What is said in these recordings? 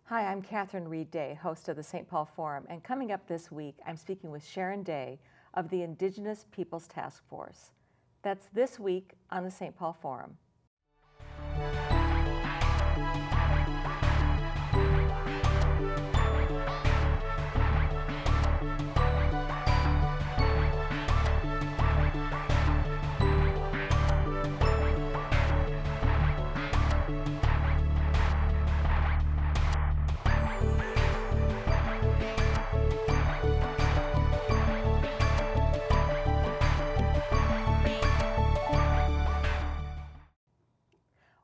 Hi, I'm Catherine Reid, host of the St. Paul Forum, and coming up this week, I'm speaking with Sharon Day of the Indigenous Peoples Task Force. That's this week on the St. Paul Forum.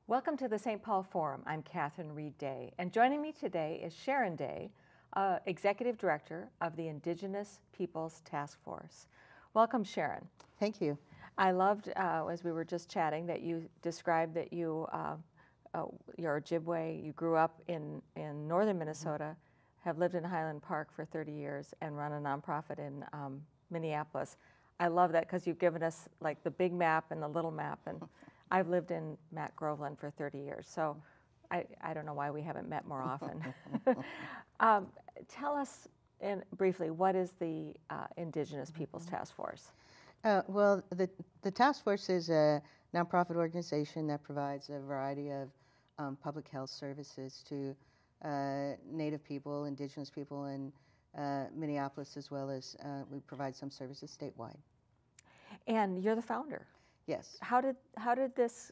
Welcome to the St. Paul Forum. I'm Catherine Reid Day, and joining me today is Sharon Day, Executive Director of the Indigenous Peoples Task Force. Welcome, Sharon. Thank you. I loved, as we were just chatting, that you described that you're Ojibwe, you grew up in northern Minnesota, have lived in Highland Park for 30 years, and run a nonprofit in Minneapolis. I love that because you've given us like the big map and the little map, and I've lived in Matt Groveland for 30 years, so I don't know why we haven't met more often. Tell us briefly, what is the Indigenous Peoples Task Force? Well, the task force is a nonprofit organization that provides a variety of public health services to Native people, Indigenous people in Minneapolis, as well as we provide some services statewide. And you're the founder. Yes. How did this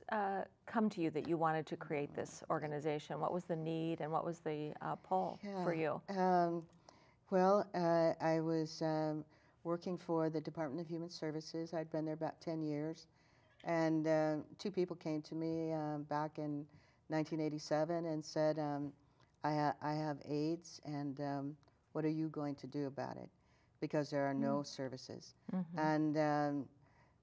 come to you that you wanted to create this organization? What was the need and what was the pull for you? Well, I was working for the Department of Human Services. I'd been there about 10 years. And two people came to me back in 1987 and said, I have AIDS, and what are you going to do about it? Because there are no services. And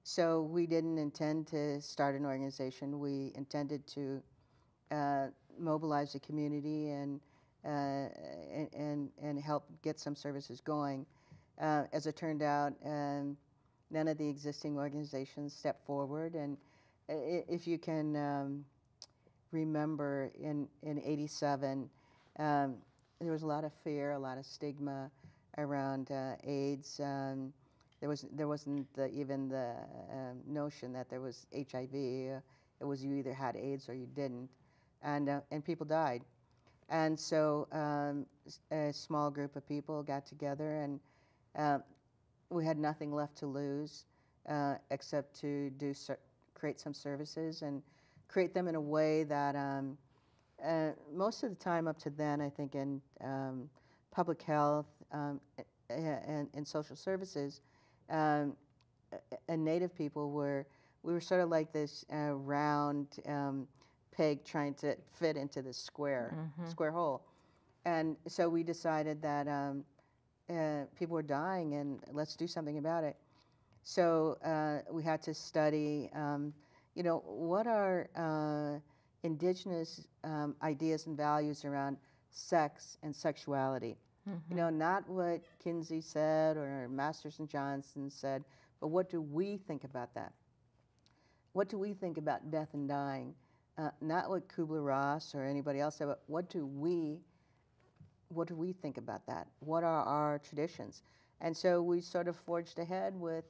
so we didn't intend to start an organization. We intended to mobilize the community and help get some services going. As it turned out, none of the existing organizations stepped forward. And if you can remember, in '87, there was a lot of fear, a lot of stigma around AIDS. There wasn't even the notion that there was HIV. It was you either had AIDS or you didn't, and people died. And so a small group of people got together, and we had nothing left to lose except to create some services and create them in a way that most of the time up to then, I think in public health and social services, and Native people we were sort of like this round peg trying to fit into this square hole. And so we decided that people were dying and let's do something about it. So we had to study, what are Indigenous ideas and values around sex and sexuality. Not what Kinsey said or Masters and Johnson said, but what do we think about that? What do we think about death and dying? Not what Kubler-Ross or anybody else said, but what do we think about that? What are our traditions? And so we sort of forged ahead with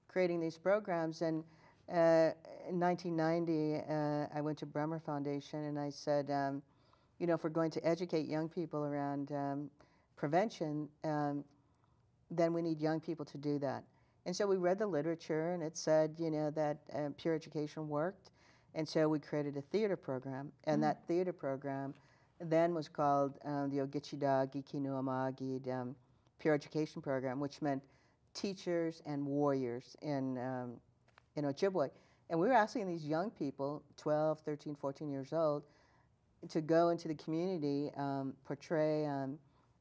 creating these programs. And in 1990, I went to Bremer Foundation and I said, if we're going to educate young people around prevention, then we need young people to do that. And so we read the literature, and it said, that peer education worked. And so we created a theater program, and that theater program then was called the Ogichida Gikinuamagid Peer Education Program, which meant teachers and warriors in Ojibwe. And we were asking these young people, 12, 13, 14 years old, to go into the community, portray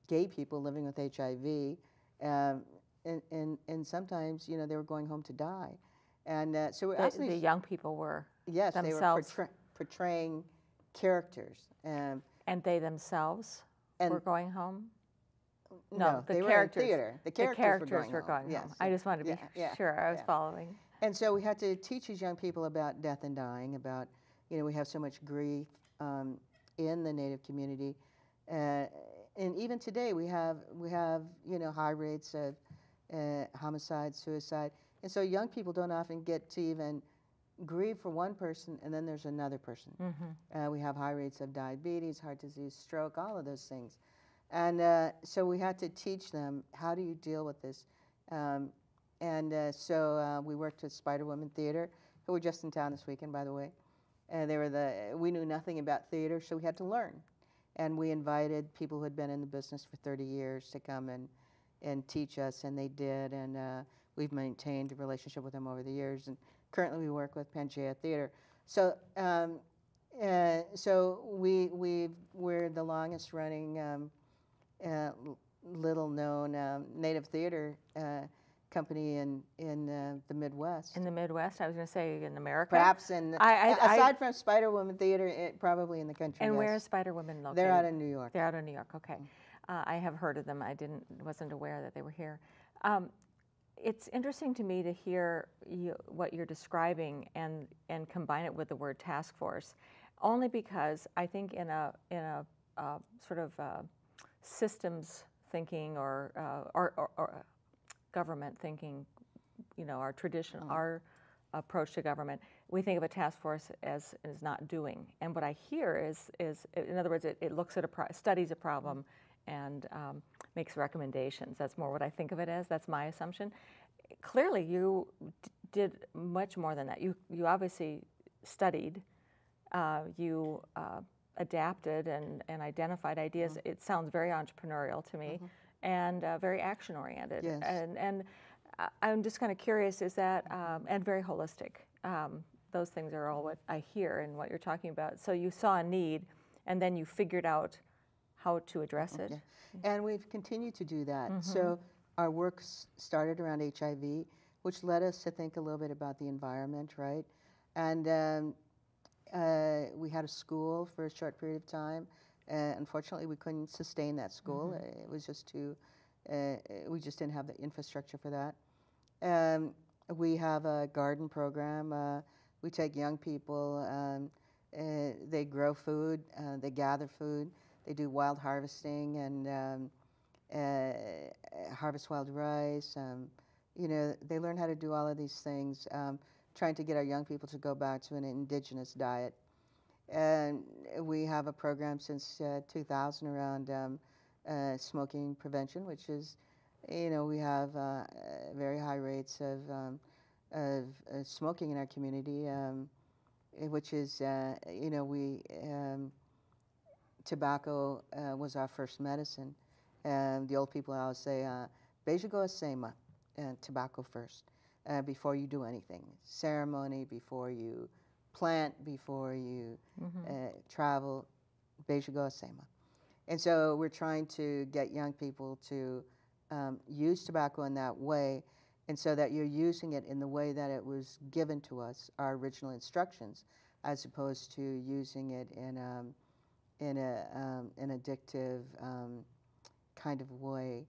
gay people living with HIV, and sometimes, they were going home to die. And so we're asking the young people were themselves. They were portraying characters. And they themselves were going home? No, the they characters. Were in theater. The characters were going home. Yes. I just wanted to be sure I was following. And so we had to teach these young people about death and dying, about, we have so much grief in the Native community, and even today we have high rates of homicide, suicide, and so young people don't often get to even grieve for one person, and then there's another person. We have high rates of diabetes, heart disease, stroke, all of those things. And so we had to teach them, how do you deal with this? So we worked with Spider Woman Theater, who were just in town this weekend, by the way. We knew nothing about theater, so we had to learn. And we invited people who had been in the business for 30 years to come and teach us, and they did. And we've maintained a relationship with them over the years. And currently we work with Pangea Theater. So we're the longest running little-known native theater company in the Midwest. In the Midwest, I was going to say in America. Perhaps aside from Spider Woman Theater, probably in the country. And yes. where is Spider Woman located? They're out in New York. They're out in New York. Okay, I have heard of them. I wasn't aware that they were here. It's interesting to me to hear what you're describing and combine it with the word task force, only because I think in a sort of systems thinking or government thinking, our tradition, our approach to government, we think of a task force as not doing. And what I hear is in other words, it looks at studies a problem and makes recommendations. That's more what I think of it as. That's my assumption. Clearly, you did much more than that. You obviously studied. You adapted and identified ideas. It sounds very entrepreneurial to me, and very action-oriented. Yes. And I'm just kind of curious, is that, and very holistic. Those things are all what I hear and what you're talking about. So you saw a need, and then you figured out how to address it. And we've continued to do that. So our work started around HIV, which led us to think a little bit about the environment, right? And we had a school for a short period of time. Unfortunately, we couldn't sustain that school. It was just too, we just didn't have the infrastructure for that. We have a garden program. We take young people, they grow food, they gather food, they do wild harvesting and harvest wild rice. They learn how to do all of these things, trying to get our young people to go back to an indigenous diet. And we have a program since 2000 around smoking prevention, which is, we have very high rates of smoking in our community, which is, tobacco was our first medicine. And the old people always say, Bejigo Sema, tobacco first, before you do anything. Ceremony, before you plant, before you travel, Bejigo Sema. And so we're trying to get young people to use tobacco in that way, and so that you're using it in the way that it was given to us, our original instructions, as opposed to using it in an addictive kind of way.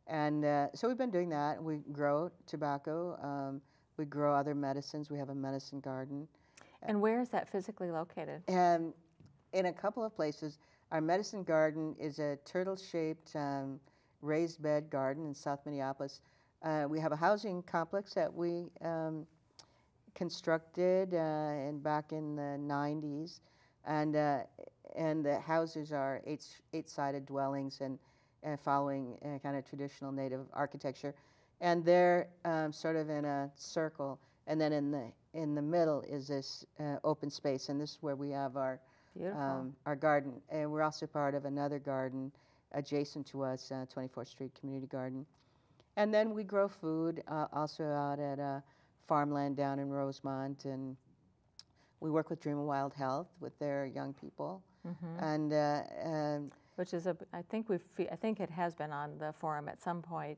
And so we've been doing that. We grow tobacco. We grow other medicines. We have a medicine garden. And where is that physically located? And in a couple of places. Our medicine garden is a turtle-shaped raised bed garden in South Minneapolis. We have a housing complex that we constructed back in the 90s, and the houses are eight-sided dwellings and following kind of traditional native architecture, and they're sort of in a circle, and then in the middle is this open space, and this is where we have our garden. And we're also part of another garden adjacent to us, 24th Street Community Garden. And then we grow food also out at farmland down in Rosemont, and we work with Dream of Wild Health with their young people. And which is I think it has been on the forum at some point.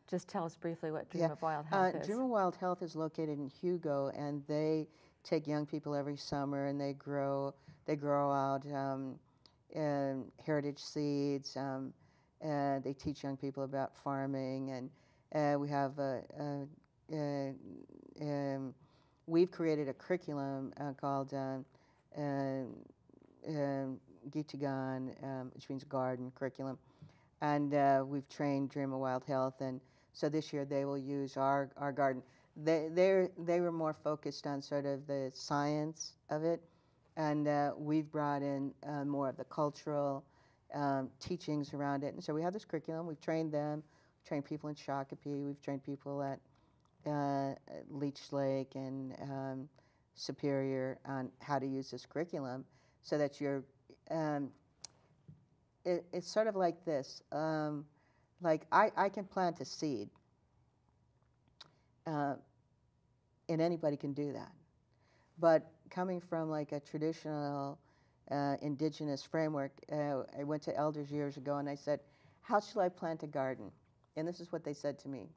Just tell us briefly what Dream of Wild Health is. Dream of Wild Health is located in Hugo, and they take young people every summer, and they grow out heritage seeds. And they teach young people about farming, and we have we've created a curriculum called Gitagan, which means garden curriculum, and we've trained Dream of Wild Health, and so this year they will use our garden. They were more focused on sort of the science of it, and we've brought in more of the cultural teachings around it. And so we have this curriculum. We've trained them, trained people in Shakopee. We've trained people at Leech Lake and Superior on how to use this curriculum, so that you're. It's sort of like this. Like I can plant a seed, and anybody can do that. But coming from like a traditional indigenous framework, I went to elders years ago and I said, how shall I plant a garden? And this is what they said to me.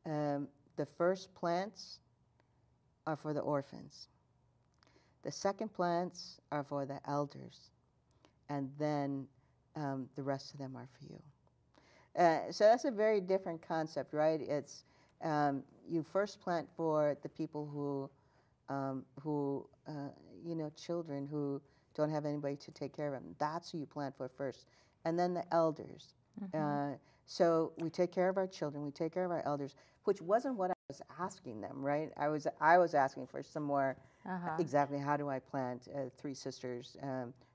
The first plants are for the orphans. The second plants are for the elders. And then the rest of them are for you. So that's a very different concept, right? It's you first plant for the people who you know, children who don't have anybody to take care of them. That's who you plant for first. And then the elders. Mm-hmm. So we take care of our children, we take care of our elders, which wasn't what I was asking them, right? I was asking for some more, exactly how do I plant Three Sisters,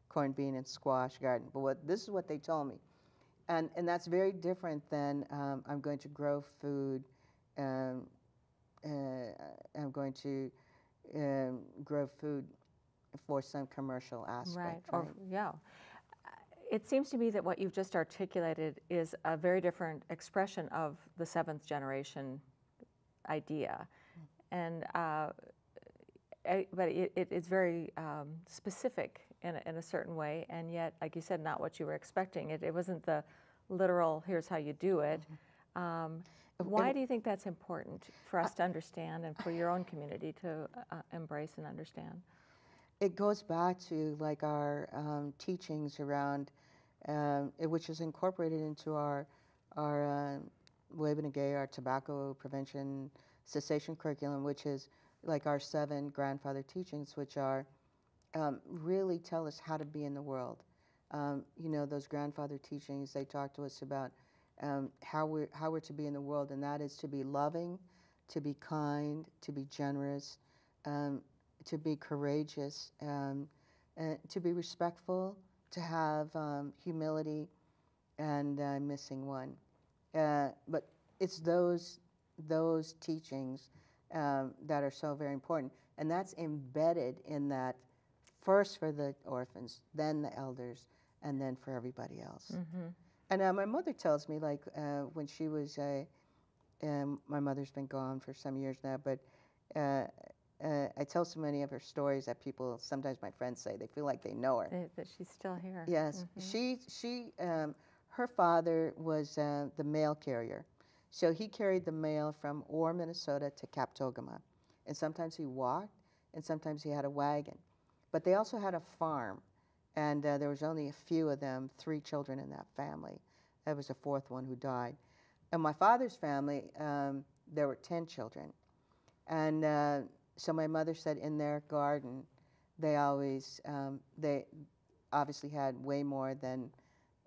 corn, bean, and squash garden. But this is what they told me. And that's very different than I'm going to grow food, I'm going to grow food for some commercial aspect. Right. Yeah. It seems to me that what you've just articulated is a very different expression of the seventh generation idea. And but it's very specific in a certain way, and yet, like you said, not what you were expecting. It wasn't the literal, here's how you do it. Why do you think that's important for us to understand and for your own community to embrace and understand? It goes back to like our teachings around, which is incorporated into our Wabanagay, our tobacco prevention cessation curriculum, which is like our 7 grandfather teachings, which are really tell us how to be in the world. You know, those grandfather teachings, they talk to us about how we're to be in the world, and that is to be loving, to be kind, to be generous, to be courageous, to be respectful, to have humility, and missing one. But it's those teachings that are so very important, and that's embedded in that first for the orphans, then the elders, and then for everybody else. Mm-hmm. And my mother tells me, like, when she was, my mother's been gone for some years now, but I tell so many of her stories that people, sometimes my friends say, they feel like they know her. That she's still here. Yes. Mm-hmm. Her father was the mail carrier. So he carried the mail from Orr, Minnesota to Kaptogama. And sometimes he walked, and sometimes he had a wagon. But they also had a farm. And there was only a few of them, 3 children in that family. There was a 4th one who died. In my father's family, there were 10 children. And so my mother said in their garden, they obviously had way more than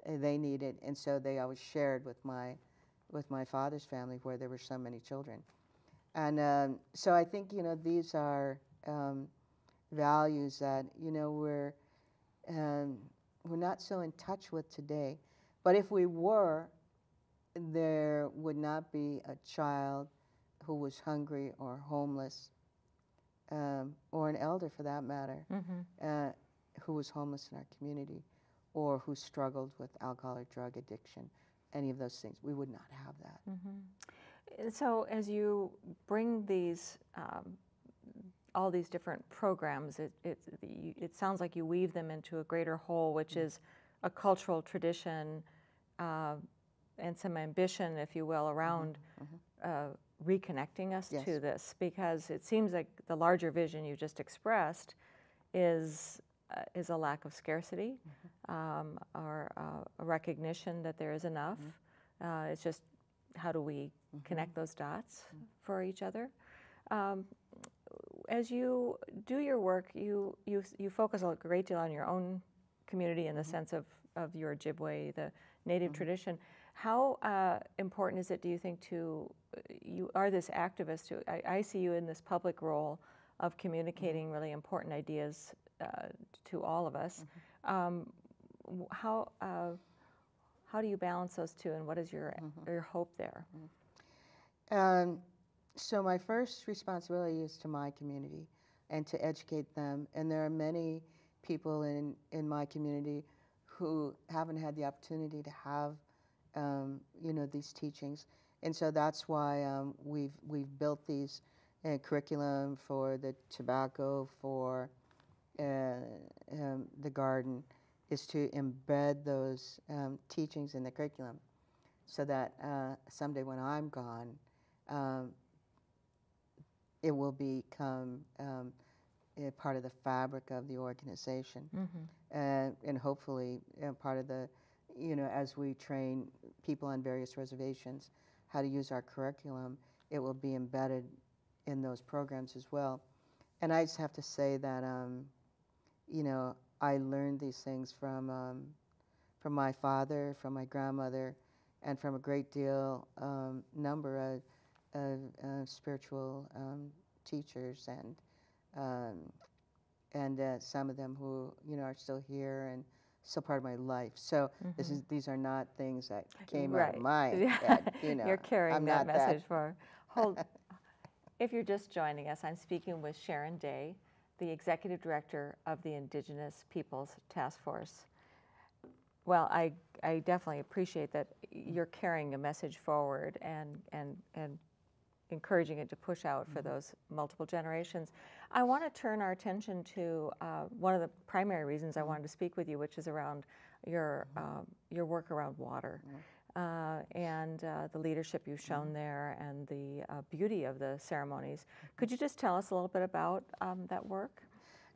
they needed. And so they always shared with my father's family, where there were so many children. And so I think, you know, these are values that, you know, we're not so in touch with today. But if we were, there would not be a child who was hungry or homeless, or an elder for that matter, mm-hmm. Who was homeless in our community, or who struggled with alcohol or drug addiction, any of those things. We would not have that. Mm-hmm. And so as you bring these all these different programs, it sounds like you weave them into a greater whole, which mm-hmm. is a cultural tradition and some ambition, if you will, around mm-hmm. Reconnecting us yes. to this, because it seems like the larger vision you just expressed is a lack of scarcity, mm-hmm. Or a recognition that there is enough. Mm-hmm. It's just how do we mm-hmm. connect those dots mm-hmm. for each other. As you do your work, you focus a great deal on your own community in the sense of your Ojibwe, the native tradition. How important is it, do you think, you are this activist, I see you in this public role of communicating really important ideas to all of us. How do you balance those two, and what is your hope there? So my first responsibility is to my community and to educate them. And there are many people in my community who haven't had the opportunity to have, these teachings. And so that's why we've built these curriculum for the tobacco, for the garden, is to embed those teachings in the curriculum so that someday when I'm gone, it will become a part of the fabric of the organization. And hopefully part of the, as we train people on various reservations how to use our curriculum, it will be embedded in those programs as well. And I just have to say that, I learned these things from my father, from my grandmother, and from a great deal number of spiritual teachers, and some of them who are still here and still part of my life. So these are not things that came out of my head. You're carrying that message for. If you're just joining us, I'm speaking with Sharon Day, the Executive Director of the Indigenous Peoples Task Force. Well, I definitely appreciate that you're carrying a message forward and encouraging it to push out for those multiple generations. I want to turn our attention to one of the primary reasons I wanted to speak with you, which is around your work around water. And the leadership you've shown there, and the beauty of the ceremonies. Could you just tell us a little bit about that work?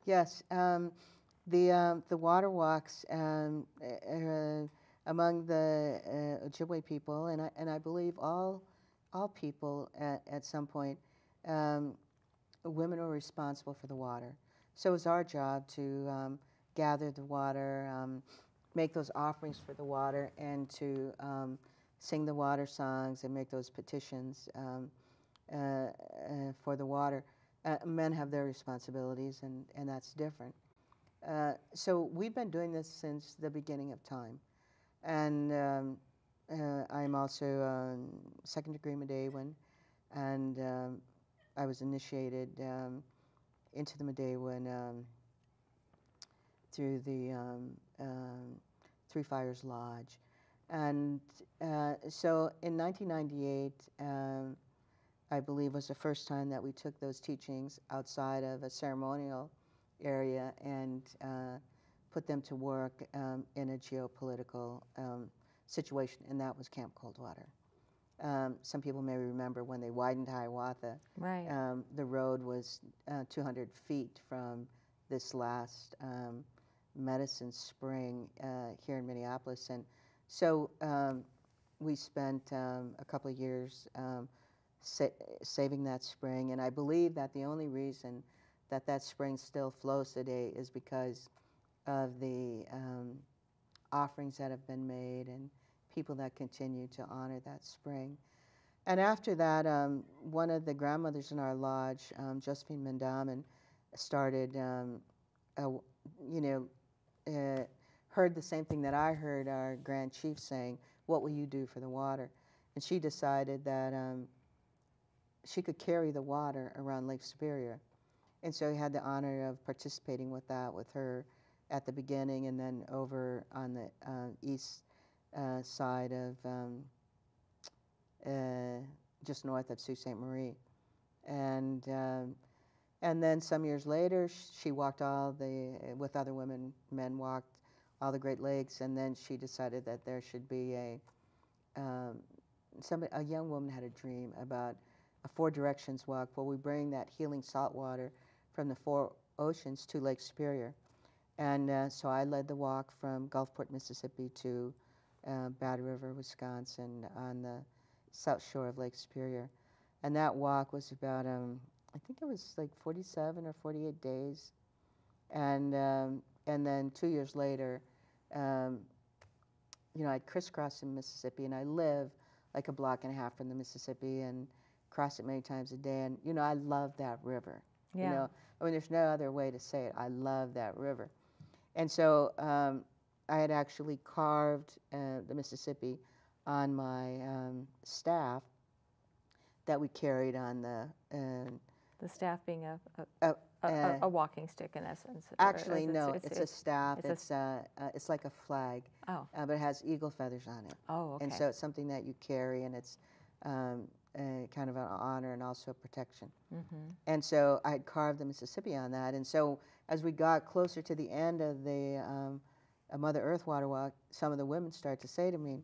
Yes, the water walks among the Ojibwe people, and I believe all people at some point, women are responsible for the water. So it's our job to gather the water, make those offerings for the water, and to sing the water songs and make those petitions for the water. Men have their responsibilities, and that's different. So we've been doing this since the beginning of time. And I'm also second-degree Medewan, and I was initiated into the Medewan through the Three Fires Lodge. And so in 1998, I believe, was the first time that we took those teachings outside of a ceremonial area and put them to work in a geopolitical situation, and that was Camp Coldwater. Some people may remember when they widened Hiawatha, right. The road was 200 feet from this last medicine spring here in Minneapolis. And so we spent a couple of years saving that spring, and I believe that the only reason that that spring still flows today is because of the offerings that have been made and people that continue to honor that spring. And after that, one of the grandmothers in our lodge, Josephine Mendaman, started, heard the same thing that I heard our Grand Chief saying, what will you do for the water? And she decided that she could carry the water around Lake Superior. And so we had the honor of participating with that with her at the beginning, and then over on the east side of just north of Sault Ste. Marie. And then some years later, she walked with other men walked all the Great Lakes, and then she decided that there should be a young woman had a dream about a Four Directions walk where we bring that healing salt water from the four oceans to Lake Superior. And so I led the walk from Gulfport, Mississippi to Battle River, Wisconsin on the south shore of Lake Superior. And that walk was about, I think it was like 47 or 48 days. And and then 2 years later, you know, I'd crisscross the Mississippi, and I live like a block and a half from the Mississippi and cross it many times a day. And, you know, I love that river. Yeah. You know, I mean, there's no other way to say it. I love that river. And so I had actually carved the Mississippi on my staff that we carried on the staff being a walking stick in essence. Actually, no, it's a staff. It's like a flag, oh. But it has eagle feathers on it. Oh, okay. And so it's something that you carry, and it's kind of an honor and also protection. Mm-hmm. And so I had carved the Mississippi on that. And so as we got closer to the end of the Mother Earth Water Walk, some of the women started to say to me,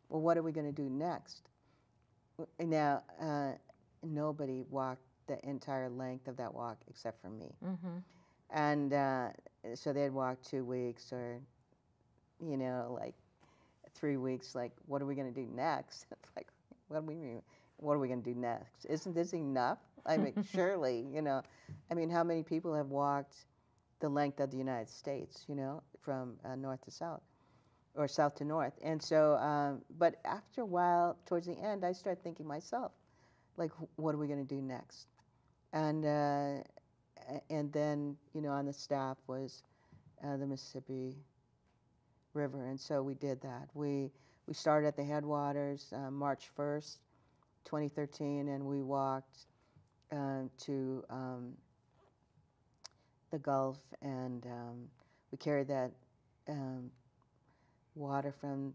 well, what are we going to do next? Now, nobody walked the entire length of that walk except for me. Mm-hmm. And so they'd walk 2 weeks or, you know, like 3 weeks, like, what are we going to do next? It's like, what do we mean? What are we going to do next? Isn't this enough? I mean, surely, you know. I mean, how many people have walked the length of the United States, you know, from north to south or south to north? And so, but after a while, towards the end, I started thinking myself, like, what are we going to do next? And then, you know, on the staff was the Mississippi River, and so we did that. We started at the headwaters March 1st, 2013, and we walked to the Gulf, and we carried that water from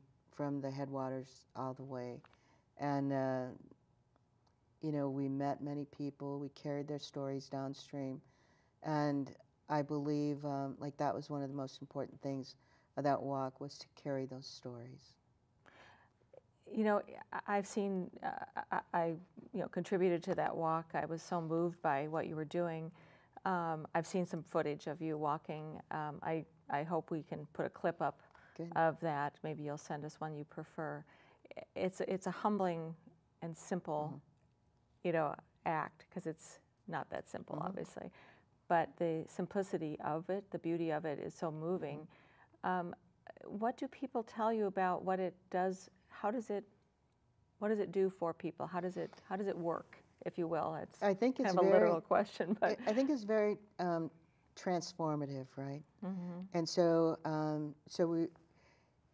the headwaters all the way. And you know, we met many people. We carried their stories downstream, and I believe like that was one of the most important things of that walk, was to carry those stories. You know, I've seen, I you know, contributed to that walk. I was so moved by what you were doing. I've seen some footage of you walking. I hope we can put a clip up of that. Maybe you'll send us one you prefer. It's a humbling and simple, you know, act, because it's not that simple, obviously. But the simplicity of it, the beauty of it, is so moving. What do people tell you about what it does? What does it do for people? How does it work, if you will? It's I think kind it's of a literal question, but I think it's very transformative, right? Mm-hmm. And so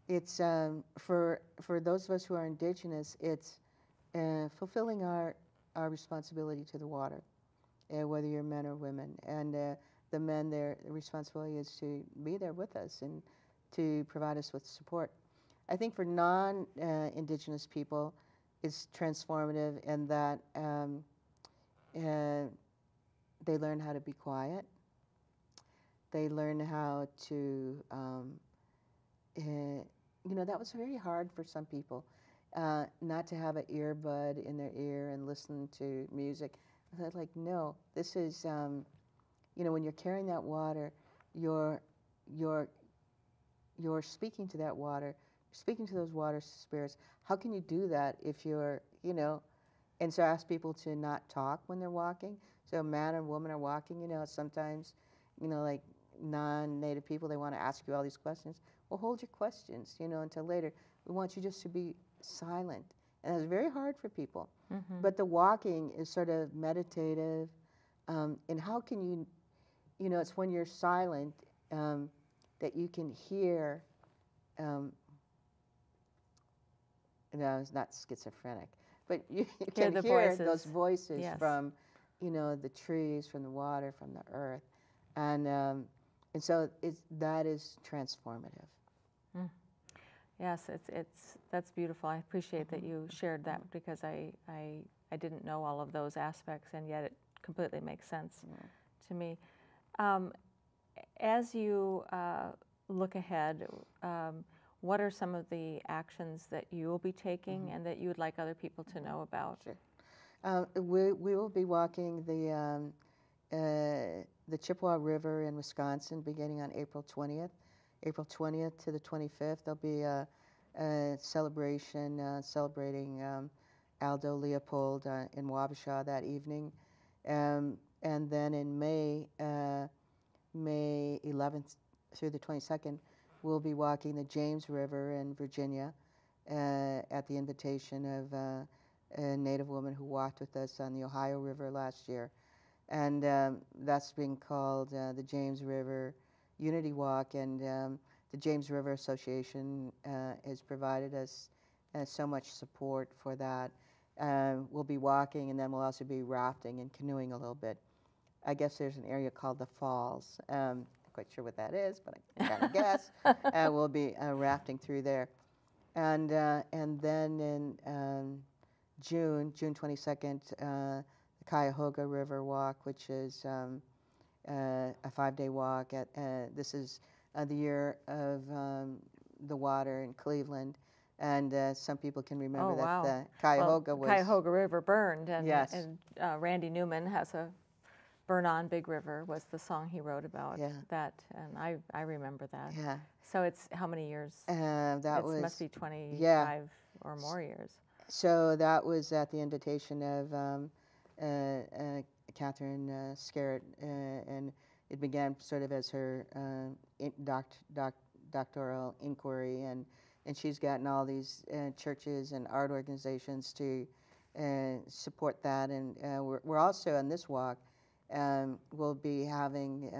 it's for those of us who are Indigenous, it's fulfilling our responsibility to the water, whether you're men or women. And the men, their responsibility is to be there with us and to provide us with support. I think for non-Indigenous people, it's transformative in that they learn how to be quiet. They learn how to, you know, that was very hard for some people, not to have an earbud in their ear and listen to music. I was like, no, this is, you know, when you're carrying that water, you're speaking to that water, speaking to those water spirits. How can you do that if you're, you know? And so I ask people to not talk when they're walking. So a man and woman are walking, you know, sometimes, you know, like non-Native people, they want to ask you all these questions. Well, hold your questions, you know, until later. We want you just to be silent. And it's very hard for people. Mm-hmm. But the walking is sort of meditative. And how can you, you know, it's when you're silent that you can hear, no, it's not schizophrenic, but you can hear those voices, yes, from, you know, the trees, from the water, from the earth. And so that is transformative. Mm. Yes, that's beautiful. I appreciate that you shared that, because I didn't know all of those aspects, and yet it completely makes sense to me. As you look ahead, what are some of the actions that you will be taking and that you would like other people to know about? Sure. We will be walking the Chippewa River in Wisconsin beginning on April 20th. April 20th to the 25th, there'll be a celebration celebrating Aldo Leopold in Wabasha that evening. And then in May 11th through the 22nd, we'll be walking the James River in Virginia at the invitation of a Native woman who walked with us on the Ohio River last year. And that's being called the James River Unity Walk, and the James River Association has provided us so much support for that. We'll be walking, and then we'll also be rafting and canoeing a little bit. I guess there's an area called the Falls. Not quite sure what that is, but I can kind of guess. We'll be rafting through there. And then in June 22nd, the Cuyahoga River Walk, which is a 5-day walk. This is the year of the water in Cleveland. And some people can remember that the Cuyahoga was... Cuyahoga River burned, and, yes. and Randy Newman has a Burn On Big River was the song he wrote about that, and I remember that. Yeah. So it's how many years? That must be 25 or more years. So that was at the invitation of Catherine Reid, and it began sort of as her doctoral inquiry, and she's gotten all these churches and art organizations to support that. And we're also on this walk, we'll be having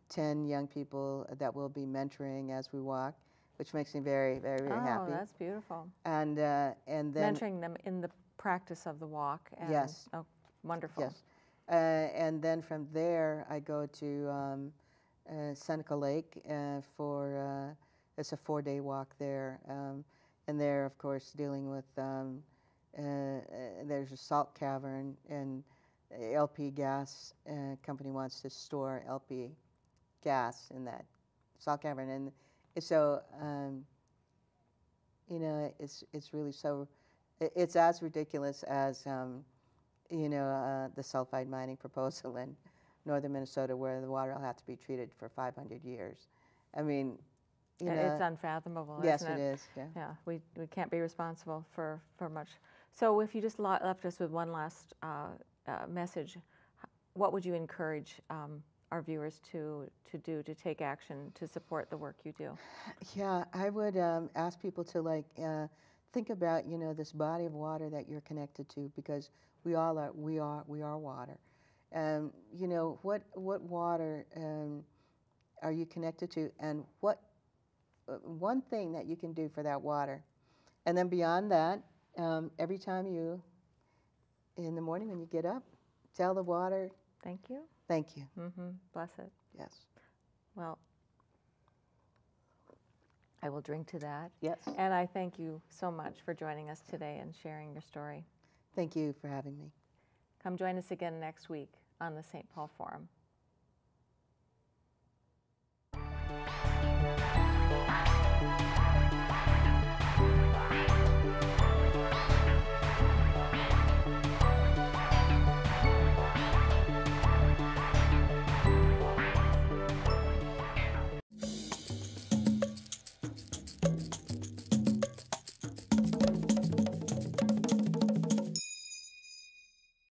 10 young people that we'll be mentoring as we walk, which makes me very, very, very happy. Oh, that's beautiful. And then mentoring them in the practice of the walk. And, yes. Oh, wonderful. Yes. And then from there, I go to Seneca Lake for it's a 4-day walk there, and there, of course, dealing with there's a salt cavern, and LP gas company wants to store LP gas in that salt cavern, and so you know, it's really so it's as ridiculous as you know, the sulfide mining proposal in northern Minnesota, where the water will have to be treated for 500 years. I mean, you know, it's unfathomable. Yes, isn't it is. Yeah. Yeah, we can't be responsible for much. So if you just left us with one last message, what would you encourage our viewers to do, to take action to support the work you do? Yeah, I would ask people to think about, you know, this body of water that you're connected to, because we are water. You know, what water are you connected to, and what one thing that you can do for that water. And then beyond that, every time in the morning when you get up, tell the water, thank you. Thank you. Mm-hmm. Bless it. Yes. Well, I will drink to that. Yes. And I thank you so much for joining us today and sharing your story. Thank you for having me. Come join us again next week on the St. Paul Forum.